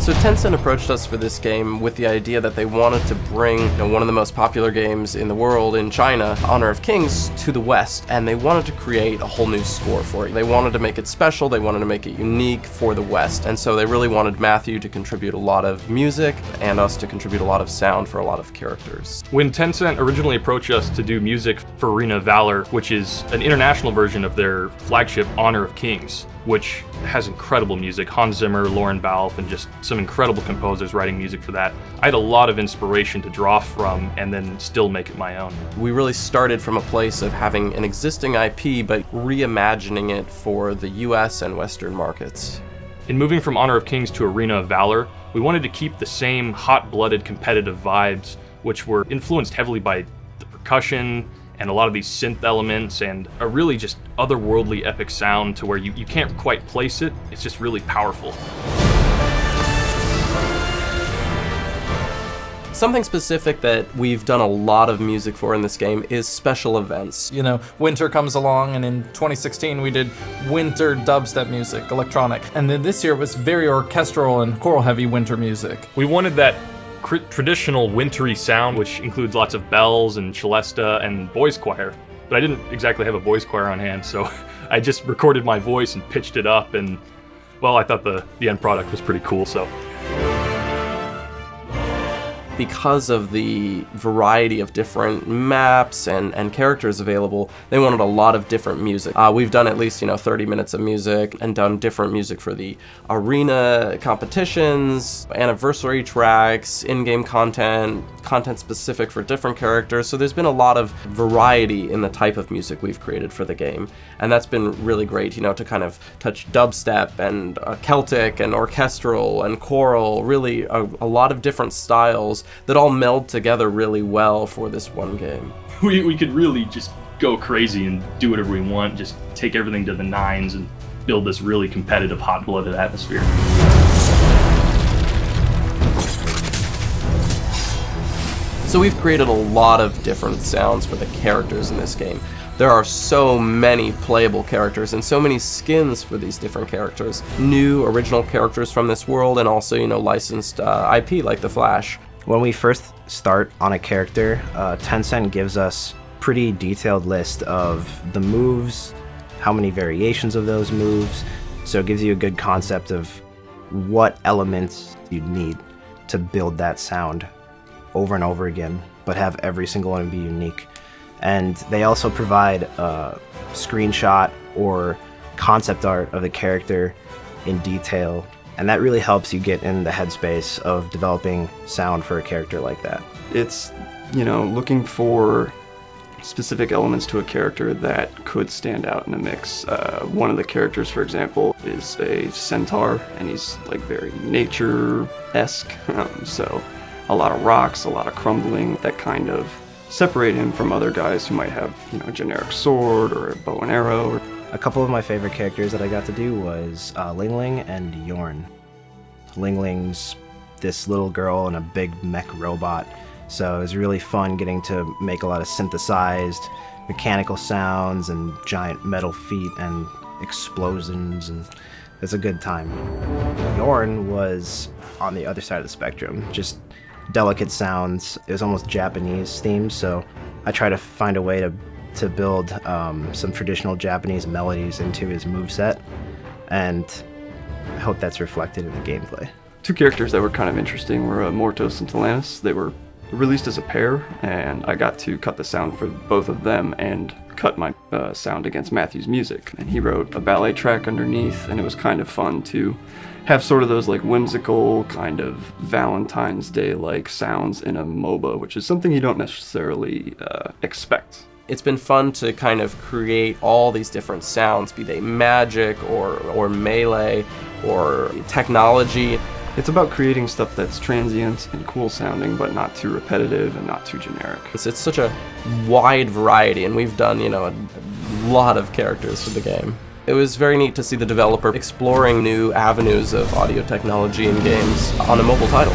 So Tencent approached us for this game with the idea that they wanted to bring one of the most popular games in the world in China, Honor of Kings, to the West, and they wanted to create a whole new score for it. They wanted to make it special, they wanted to make it unique for the West, and so they really wanted Matthew to contribute a lot of music and us to contribute a lot of sound for a lot of characters. When Tencent originally approached us to do music for Arena of Valor, which is an international version of their flagship Honor of Kings, which has incredible music, Hans Zimmer, Lauren Balfe, and just some incredible composers writing music for that. I had a lot of inspiration to draw from and then still make it my own. We really started from a place of having an existing IP but reimagining it for the US and Western markets. In moving from Honor of Kings to Arena of Valor, we wanted to keep the same hot-blooded competitive vibes, which were influenced heavily by the percussion and a lot of these synth elements and a really just otherworldly epic sound to where you can't quite place it. It's just really powerful. Something specific that we've done a lot of music for in this game is special events. You know, winter comes along, and in 2016 we did winter dubstep music, electronic. And then this year it was very orchestral and choral heavy winter music. We wanted that traditional wintry sound, which includes lots of bells and celesta and boys choir. But I didn't exactly have a boys choir on hand, so I just recorded my voice and pitched it up, and well, I thought the end product was pretty cool, so. Because of the variety of different maps and characters available, they wanted a lot of different music. We've done at least 30 minutes of music and done different music for the arena competitions, anniversary tracks, in-game content specific for different characters. So there's been a lot of variety in the type of music we've created for the game, and that's been really great, to kind of touch dubstep and Celtic and orchestral and choral, really a lot of different styles that all meld together really well for this one game. We could really just go crazy and do whatever we want, just take everything to the nines and build this really competitive, hot-blooded atmosphere. So we've created a lot of different sounds for the characters in this game. There are so many playable characters and so many skins for these different characters. New original characters from this world, and also, licensed IP like the Flash. When we first start on a character, Tencent gives us a pretty detailed list of the moves, how many variations of those moves, so it gives you a good concept of what elements you need to build that sound over and over again, but have every single one be unique. And they also provide a screenshot or concept art of the character in detail, and that really helps you get in the headspace of developing sound for a character like that. It's, looking for specific elements to a character that could stand out in a mix. One of the characters, for example, is a centaur, and he's like very nature-esque, so a lot of rocks, a lot of crumbling, that kind of separate him from other guys who might have, a generic sword or a bow and arrow. A couple of my favorite characters that I got to do was Ling Ling and Yorn. Ling Ling's this little girl and a big mech robot, so it was really fun getting to make a lot of synthesized mechanical sounds and giant metal feet and explosions, and it's a good time. Yorn was on the other side of the spectrum, just delicate sounds. It was almost Japanese themed, so I try to find a way to build some traditional Japanese melodies into his moveset, and I hope that's reflected in the gameplay. Two characters that were kind of interesting were Mortos and Talanis. They were released as a pair, and I got to cut the sound for both of them and cut my sound against Matthew's music. And he wrote a ballet track underneath, and it was kind of fun to have sort of those like whimsical kind of Valentine's Day-like sounds in a MOBA, which is something you don't necessarily expect. It's been fun to kind of create all these different sounds, be they magic or melee or technology. It's about creating stuff that's transient and cool sounding, but not too repetitive and not too generic. It's such a wide variety, and we've done, a lot of characters for the game. It was very neat to see the developer exploring new avenues of audio technology in games on a mobile title.